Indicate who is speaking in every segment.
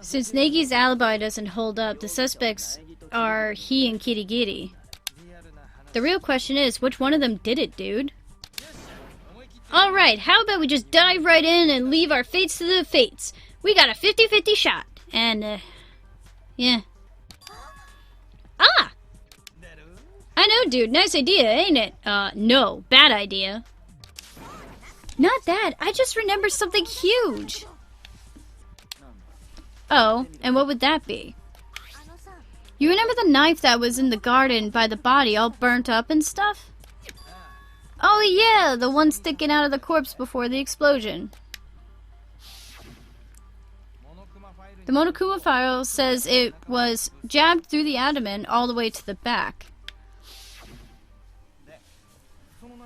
Speaker 1: Since Negi's alibi doesn't hold up, the suspects are he and Kirigiri. The real question is, which one of them did it, dude? Alright, how about we just dive right in and leave our fates to the fates? We got a 50-50 shot. And, yeah. Ah! I know, dude. Nice idea, ain't it? No. Bad idea. Not that. I just remembered something huge. Oh, and what would that be? You remember the knife that was in the garden by the body, all burnt up and stuff? Oh yeah, the one sticking out of the corpse before the explosion. The Monokuma file says it was jabbed through the abdomen all the way to the back.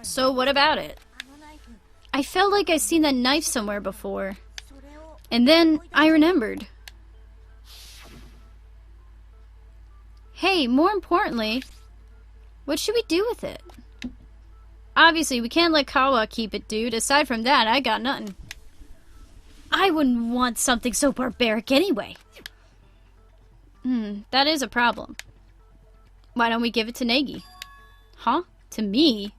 Speaker 1: So what about it? I felt like I'd seen that knife somewhere before. And then I remembered. Hey, more importantly, what should we do with it? Obviously, we can't let Kawa keep it, dude. Aside from that, I got nothing. I wouldn't want something so barbaric anyway. That is a problem. Why don't we give it to Negi? Huh? To me?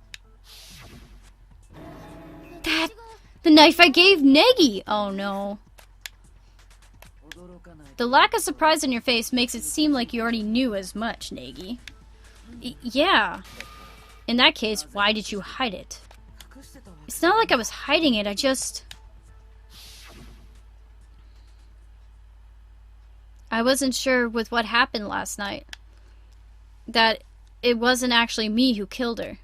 Speaker 1: The knife I gave Negi! Oh no. The lack of surprise on your face makes it seem like you already knew as much, Negi. Yeah. In that case, why did you hide it? It's not like I was hiding it, I wasn't sure with what happened last night. That it wasn't actually me who killed her.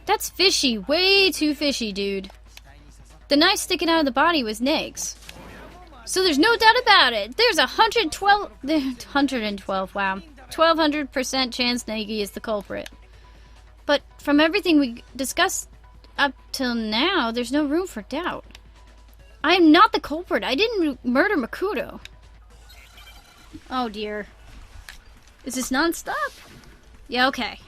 Speaker 1: That's fishy. Way too fishy, dude. The knife sticking out of the body was Neg's. So there's no doubt about it. There's 112, wow. 1200% chance Negi is the culprit. But from everything we discussed up till now, there's no room for doubt. I am not the culprit. I didn't murder Makoto. Oh dear. Is this non-stop? Yeah, okay.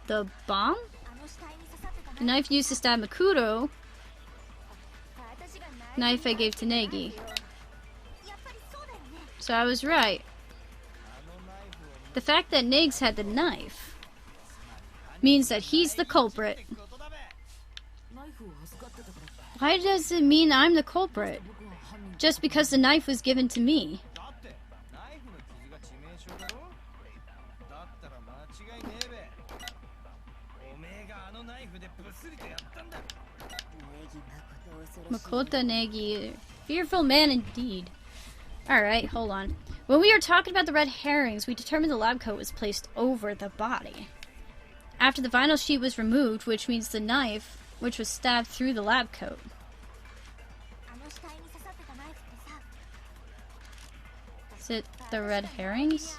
Speaker 1: The bomb? The knife used to stab Makoto. Knife I gave to Negi. So I was right. The fact that Negs had the knife means that he's the culprit. Why does it mean I'm the culprit? Just because the knife was given to me. Makoto Negi. Fearful man indeed. Alright, hold on. When we were talking about the red herrings, we determined the lab coat was placed over the body. After the vinyl sheet was removed, which means the knife, which was stabbed through the lab coat. Is it the red herrings?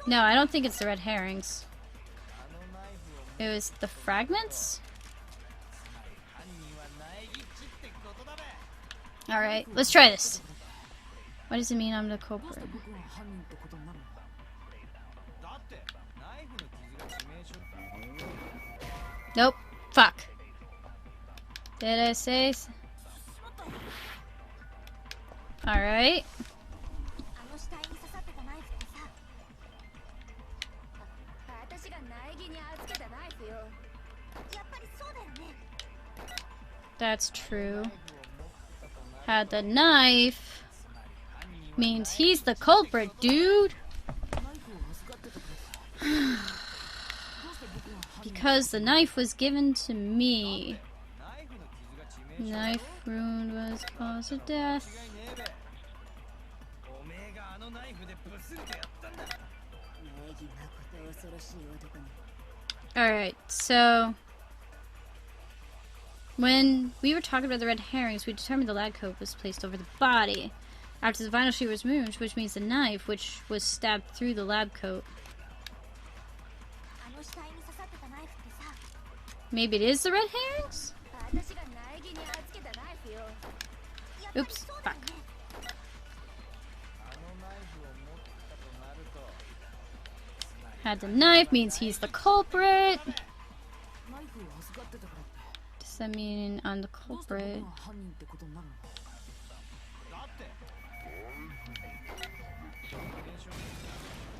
Speaker 1: No, I don't think it's the red herrings. It was the fragments? Alright, let's try this. What does it mean I'm the culprit? Nope. Fuck. Did I say so? Alright. That's true. Had the knife means he's the culprit, dude. Because the knife was given to me. Knife wound was cause of death. Alright, so when we were talking about the red herrings, we determined the lab coat was placed over the body. After the vinyl sheet was removed, which means the knife, which was stabbed through the lab coat. Maybe it is the red herrings? Oops, fuck. Had the knife means he's the culprit. Does that mean I'm the culprit?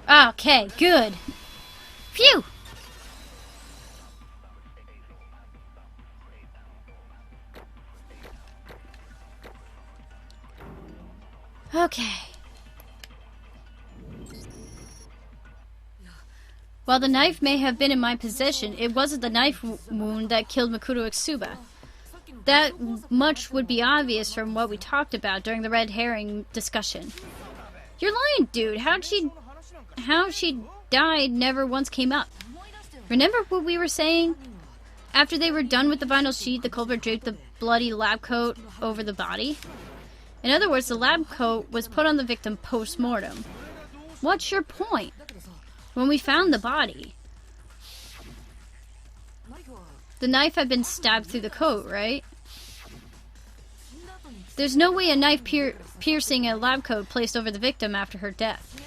Speaker 1: Okay, good. Phew! Okay. While the knife may have been in my possession, it wasn't the knife wound that killed Makuro Itsuba. That much would be obvious from what we talked about during the red herring discussion. You're lying, dude. How she died never once came up. Remember what we were saying? After they were done with the vinyl sheet, the culprit draped the bloody lab coat over the body. In other words, the lab coat was put on the victim post-mortem. What's your point? When we found the body, the knife had been stabbed through the coat, right? There's no way a knife piercing a lab coat placed over the victim after her death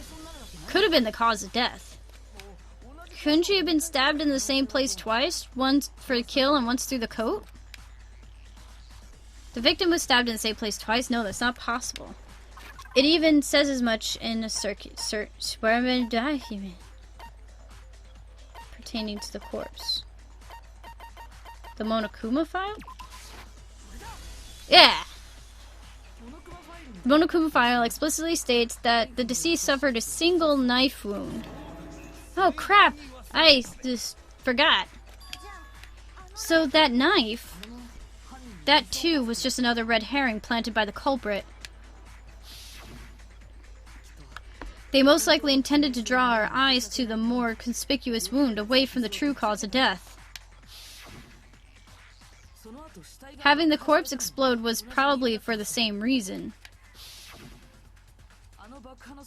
Speaker 1: could have been the cause of death. Couldn't she have been stabbed in the same place twice? Once for the kill and once through the coat? The victim was stabbed in the same place twice? No, that's not possible. It even says as much in a document pertaining to the corpse. The Monokuma file? Yeah! The Monokuma file explicitly states that the deceased suffered a single knife wound. Oh crap! I just forgot. So that knife, that too was just another red herring planted by the culprit. They most likely intended to draw our eyes to the more conspicuous wound, away from the true cause of death. Having the corpse explode was probably for the same reason.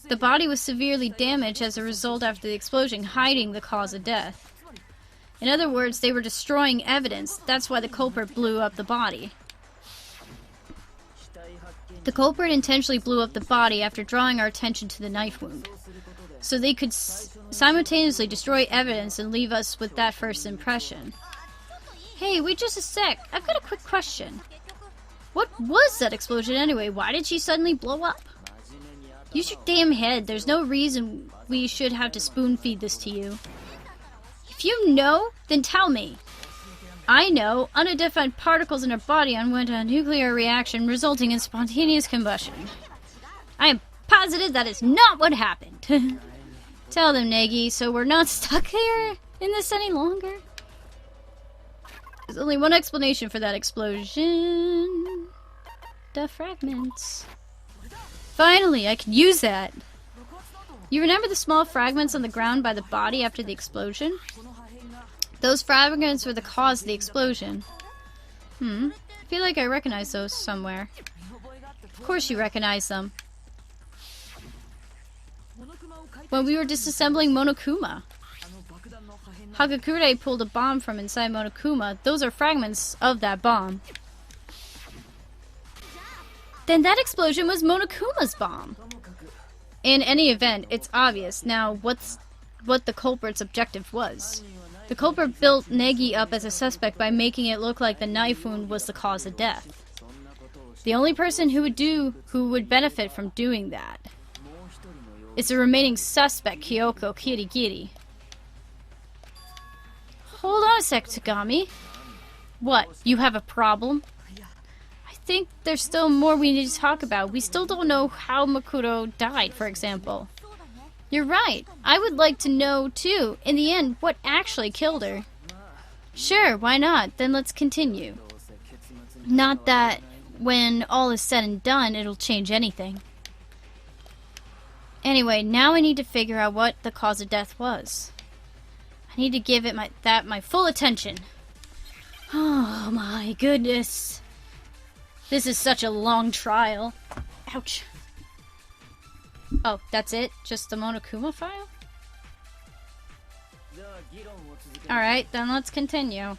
Speaker 1: The body was severely damaged as a result after the explosion, hiding the cause of death. In other words, they were destroying evidence. That's why the culprit blew up the body. The culprit intentionally blew up the body after drawing our attention to the knife wound, so they could simultaneously destroy evidence and leave us with that first impression. Hey, wait just a sec. I've got a quick question. What was that explosion anyway? Why did she suddenly blow up? Use your damn head. There's no reason we should have to spoon-feed this to you. If you know, then tell me. I know. Unidentified particles in her body underwent a nuclear reaction resulting in spontaneous combustion. I am positive that is not what happened. Tell them, Negi, so we're not stuck here in this any longer. There's only one explanation for that explosion. The fragments. Finally, I can use that. You remember the small fragments on the ground by the body after the explosion? Those fragments were the cause of the explosion. I feel like I recognize those somewhere. Of course you recognize them. When we were disassembling Monokuma. Hagakure pulled a bomb from inside Monokuma. Those are fragments of that bomb. Then that explosion was Monokuma's bomb. In any event, it's obvious now what the culprit's objective was. The culprit built Negi up as a suspect by making it look like the knife wound was the cause of death. The only person who would benefit from doing that is the remaining suspect, Kyoko Kirigiri. Hold on a sec, Tagami. What, you have a problem? I think there's still more we need to talk about. We still don't know how Makuro died, for example. You're right. I would like to know, too, in the end, what actually killed her. Sure, why not? Then let's continue. Not that, when all is said and done, it'll change anything. Anyway, now I need to figure out what the cause of death was. I need to give it my full attention. Oh my goodness. This is such a long trial. Ouch. Oh, that's it? Just the Monokuma file? Alright, then let's continue.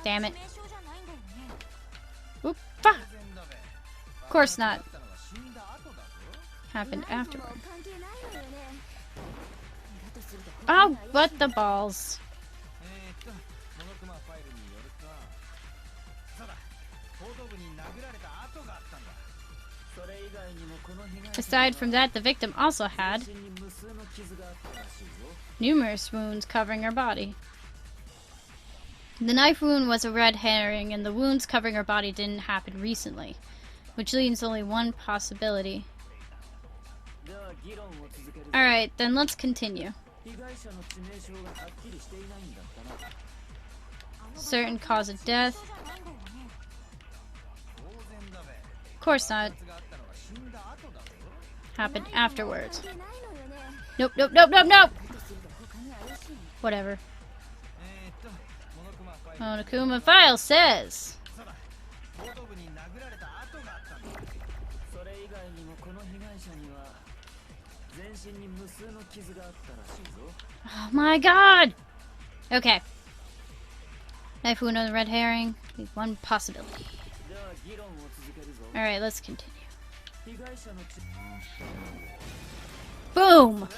Speaker 1: Damn it. Oop, fuck. Of course not. happened afterward. Oh, what the balls. Aside from that, the victim also had numerous wounds covering her body. The knife wound was a red herring, and the wounds covering her body didn't happen recently, which leaves only one possibility. Alright, then let's continue. Certain cause of death. Of course not. Happened afterwards. Nope, nope, nope, nope, nope! Whatever. Monokuma file says... Oh my god! Okay. Knife wound on the red herring. One possibility. Alright, let's continue. Boom!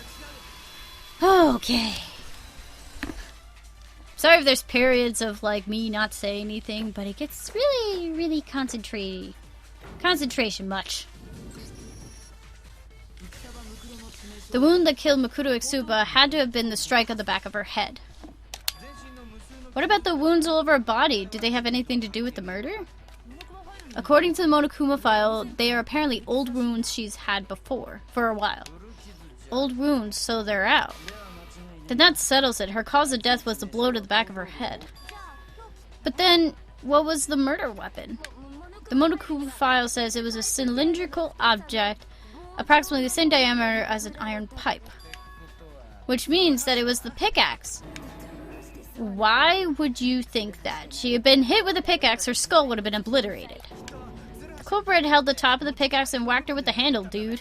Speaker 1: Okay. Sorry if there's periods of, like, me not saying anything, but it gets really, really concentration much. The wound that killed Mukuro Itsuba had to have been the strike on the back of her head. What about the wounds all over her body? Did they have anything to do with the murder? According to the Monokuma file, they are apparently old wounds she's had before, for a while. Old wounds, so they're out. Then that settles it. Her cause of death was the blow to the back of her head. But then, what was the murder weapon? The Monokuma file says it was a cylindrical object approximately the same diameter as an iron pipe. Which means that it was the pickaxe. Why would you think that? She had been hit with a pickaxe, her skull would have been obliterated. The culprit held the top of the pickaxe and whacked her with the handle, dude.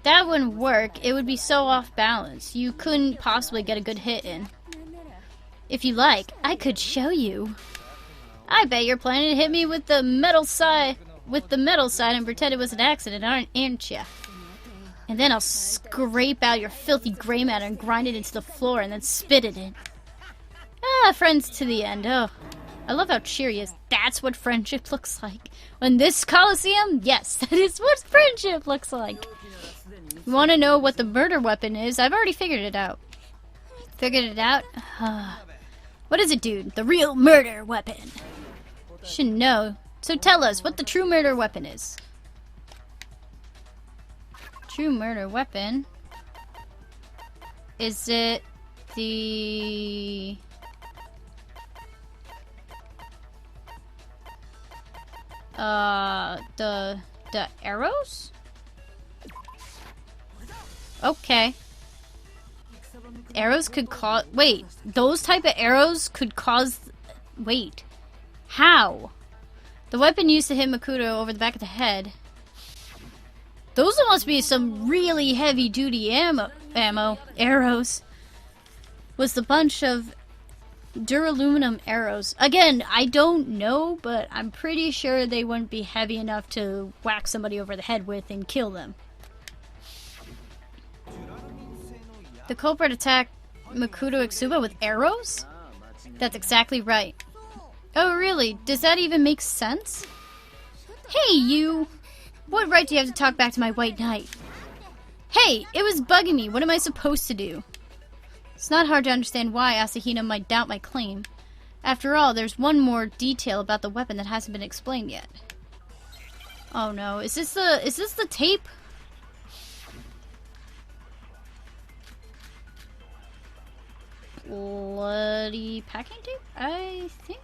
Speaker 1: That wouldn't work. It would be so off balance. You couldn't possibly get a good hit in. If you like, I could show you. I bet you're planning to hit me with the metal side and pretend it was an accident, aren't ya? And then I'll scrape out your filthy gray matter and grind it into the floor and then spit it in. Ah, friends to the end. Oh, I love how cheery he is. That's what friendship looks like. In this Coliseum, yes, that is what friendship looks like. You want to know what the murder weapon is? I've already figured it out. Figured it out? What is it, dude? The real murder weapon. Should know. So tell us what the true murder weapon is. True murder weapon. Is it the... the arrows? Okay. Arrows could cause... Wait, those type of arrows could cause... Wait. How? The weapon used to hit Makuro over the back of the head. Those must be some really heavy-duty ammo. Arrows. Was the bunch of duraluminum arrows. Again, I don't know, but I'm pretty sure they wouldn't be heavy enough to whack somebody over the head with and kill them. The culprit attacked Makuro Itsuba with arrows? That's exactly right. Oh, really? Does that even make sense? Hey, you! What right do you have to talk back to my white knight? Hey, it was bugging me. What am I supposed to do? It's not hard to understand why Asahina might doubt my claim. After all, there's one more detail about the weapon that hasn't been explained yet. Oh no, is this the tape? Bloody packing tape, I think?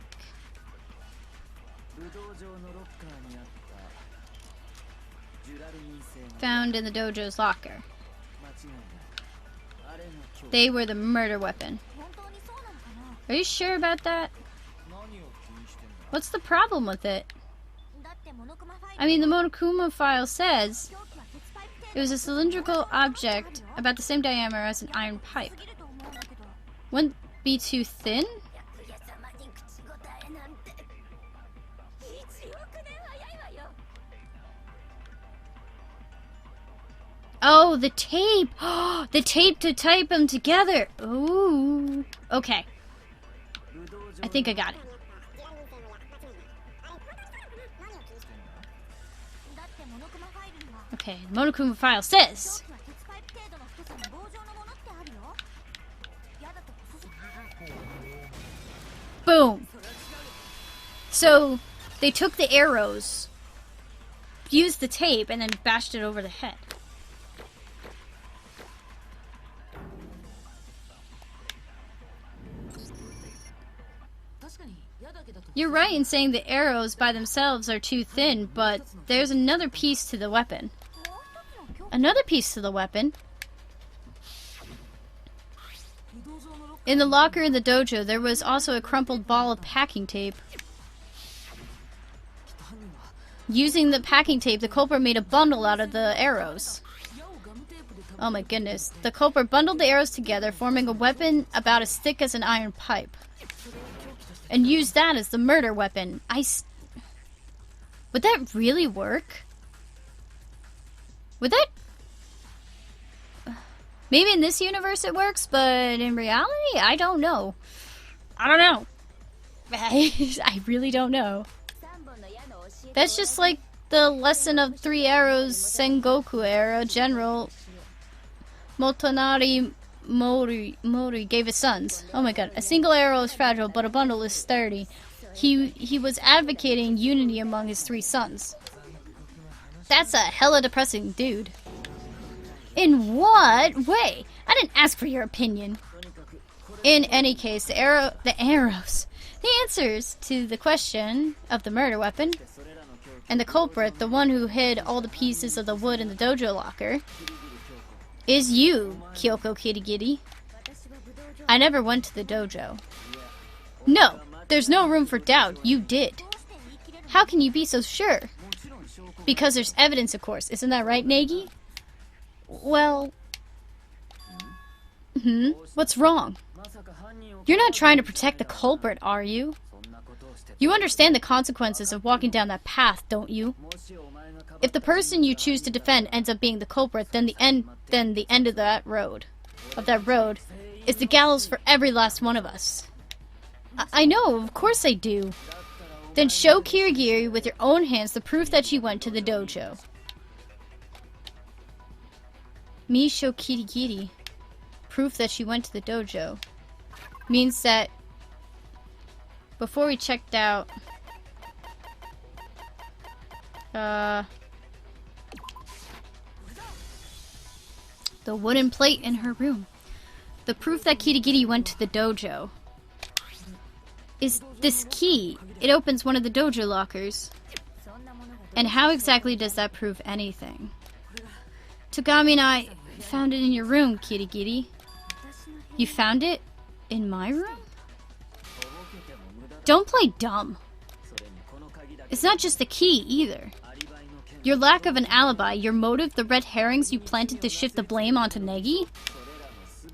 Speaker 1: Found in the dojo's locker. They were the murder weapon. Are you sure about that? What's the problem with it? I mean, the Monokuma file says it was a cylindrical object about the same diameter as an iron pipe. Wouldn't be too thin? Oh, the tape! The tape to type them together! Ooh. Okay. I think I got it. Okay, the Monokuma file says... Boom! So, they took the arrows, used the tape, and then bashed it over the head. You're right in saying the arrows by themselves are too thin, but there's another piece to the weapon. Another piece to the weapon? In the locker in the dojo, there was also a crumpled ball of packing tape. Using the packing tape, the culprit made a bundle out of the arrows. Oh my goodness. The culprit bundled the arrows together, forming a weapon about as thick as an iron pipe. And used that as the murder weapon. Would that really work? Would that... Maybe in this universe it works, but in reality, I don't know. I don't know. I really don't know. That's just like the lesson of 3 arrows Sengoku era General Motonari Mori gave his sons. Oh my god. A single arrow is fragile, but a bundle is sturdy. He was advocating unity among his 3 sons. That's a hella depressing dude. In what way? I didn't ask for your opinion. In any case, the arrows. The answers to the question of the murder weapon and the culprit, the one who hid all the pieces of the wood in the dojo locker, is you, Kyoko Kirigiri. I never went to the dojo. No, there's no room for doubt. You did. How can you be so sure? Because there's evidence, of course. Isn't that right, Nagi? Well... What's wrong? You're not trying to protect the culprit, are you? You understand the consequences of walking down that path, don't you? If the person you choose to defend ends up being the culprit, then the end of that road is the gallows for every last one of us. I know, of course I do. Then show Kirigiri with your own hands the proof that she went to the dojo. Me show Kirigiri proof that she went to the dojo means that before we checked out the wooden plate in her room, the proof that Kirigiri went to the dojo is this key. It opens one of the dojo lockers. And how exactly does that prove anything? Togami and I found it in your room, Kirigiri. You found it in my room? Don't play dumb. It's not just the key, either. Your lack of an alibi, your motive, the red herrings you planted to shift the blame onto Negi?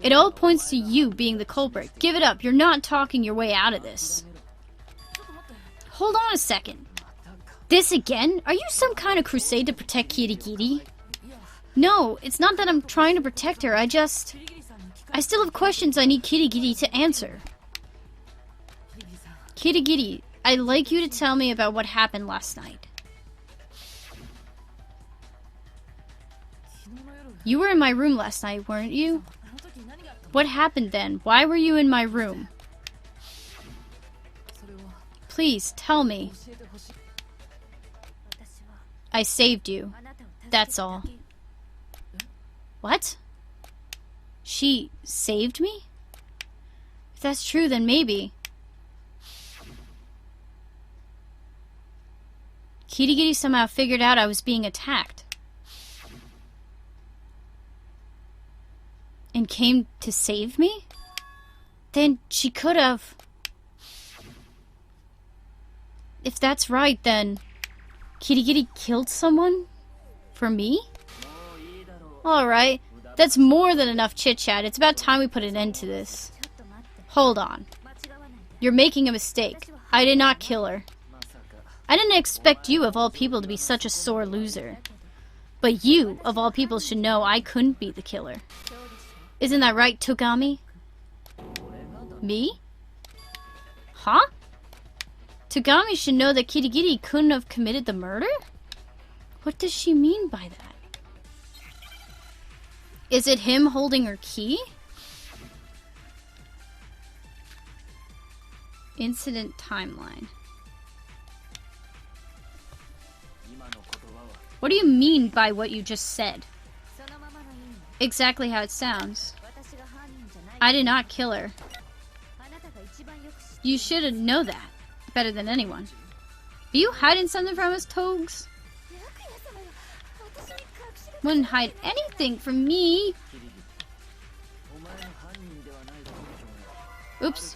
Speaker 1: It all points to you being the culprit. Give it up. You're not talking your way out of this. Hold on a second. This again? Are you some kind of crusade to protect Kirigiri? No, it's not that I'm trying to protect her. I still have questions I need Kirigiri to answer. Kirigiri, I'd like you to tell me about what happened last night. You were in my room last night, weren't you? What happened then? Why were you in my room? Please, tell me. I saved you. That's all. What? She saved me? If that's true, then maybe. Kirigiri somehow figured out I was being attacked. And came to save me? Then she could have... If that's right, then... Kirigiri killed someone? For me? Alright, that's more than enough chit-chat. It's about time we put an end to this. Hold on. You're making a mistake. I did not kill her. I didn't expect you, of all people, to be such a sore loser. But you, of all people, should know I couldn't be the killer. Isn't that right, Togami? Me? Huh? Togami should know that Kirigiri couldn't have committed the murder? What does she mean by that? Is it him holding her key? Incident timeline. What do you mean by what you just said? Exactly how it sounds. I did not kill her. You should know that better than anyone. Are you hiding something from us, Togs? Wouldn't hide anything from me. Oops.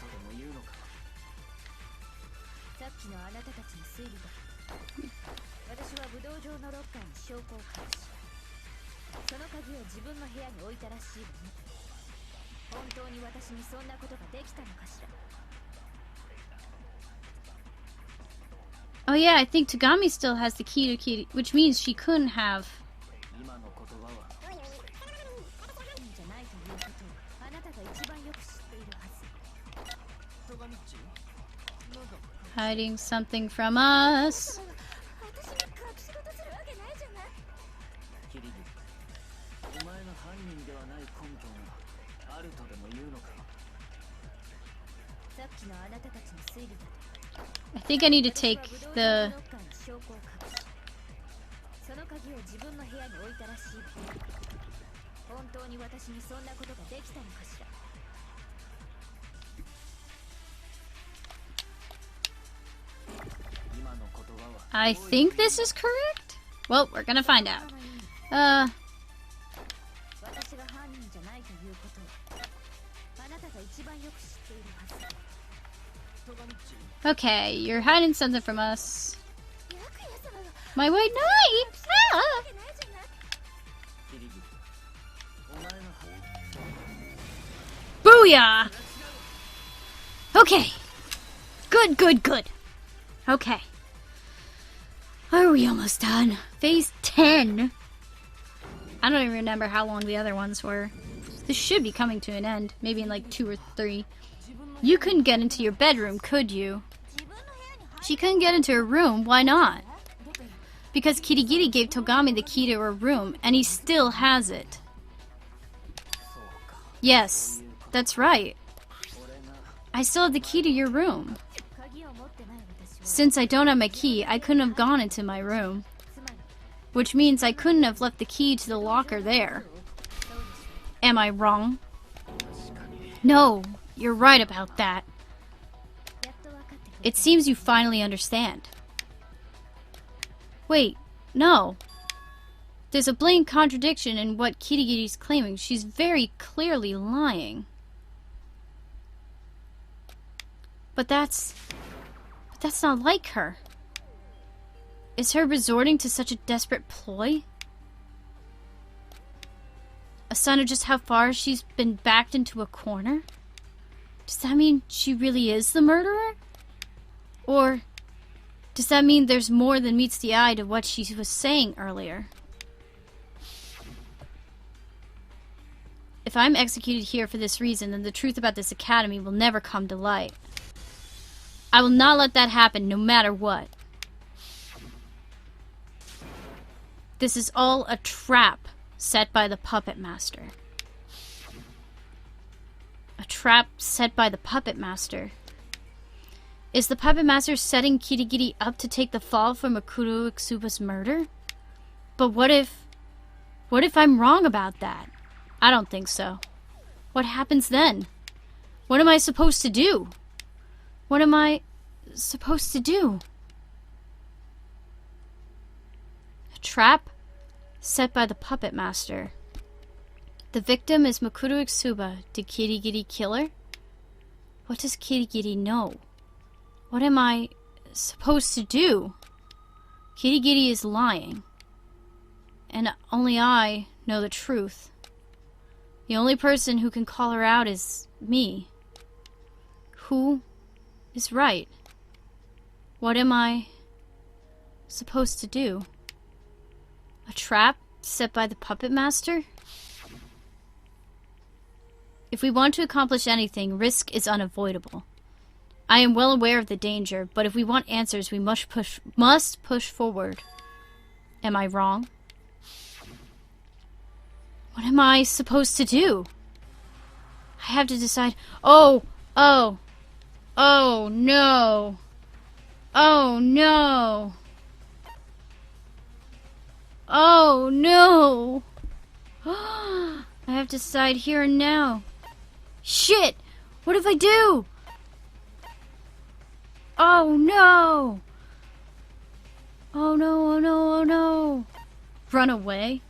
Speaker 1: Oh yeah, I think Togami still has the key to Kitty, which means she couldn't have. Hiding something from us. I think I need to take the... I think this is correct? Well, we're gonna find out. Okay, you're hiding something from us. My white knight! Ah! Booyah! Okay. Good, good, good. Okay. Are we almost done? Phase 10. I don't even remember how long the other ones were. This should be coming to an end. Maybe in like 2 or 3. You couldn't get into your bedroom, could you? She couldn't get into her room. Why not? Because Kirigiri gave Togami the key to her room, and he still has it. Yes, that's right. I still have the key to your room. Since I don't have my key, I couldn't have gone into my room. Which means I couldn't have left the key to the locker there. Am I wrong? No, you're right about that. It seems you finally understand. Wait, no. There's a blatant contradiction in what Kirigiri's claiming. She's very clearly lying. But that's not like her. Is her resorting to such a desperate ploy? A sign of just how far she's been backed into a corner? Does that mean she really is the murderer? Or does that mean there's more than meets the eye to what she was saying earlier? If I'm executed here for this reason, then the truth about this academy will never come to light. I will not let that happen, no matter what. This is all a trap set by the puppet master. A trap set by the puppet master. Is the puppet master setting Kirigiri up to take the fall for Makoto Itsuba's murder? But what if I'm wrong about that? I don't think so. What happens then? What am I supposed to do? What am I supposed to do? A trap set by the puppet master. The victim is Makoto Itsuba. Did Kirigiri kill her? What does Kirigiri know? What am I supposed to do? Kirigiri is lying. And only I know the truth. The only person who can call her out is me. Who is right? What am I supposed to do? A trap set by the puppet master? If we want to accomplish anything, risk is unavoidable. I am well aware of the danger, but if we want answers, we must push forward. Am I wrong? What am I supposed to do? I have to decide. Oh no. Oh no. Oh no. I have to decide here and now. Shit! What if I do? Oh no! Oh no, oh no, oh no! Run away?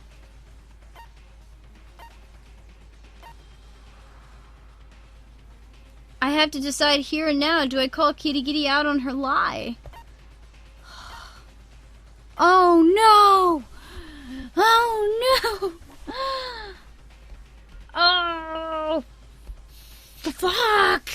Speaker 1: I have to decide here and now. Do I call Kitty Kitty out on her lie? Oh no! Oh no! Oh! Fuck!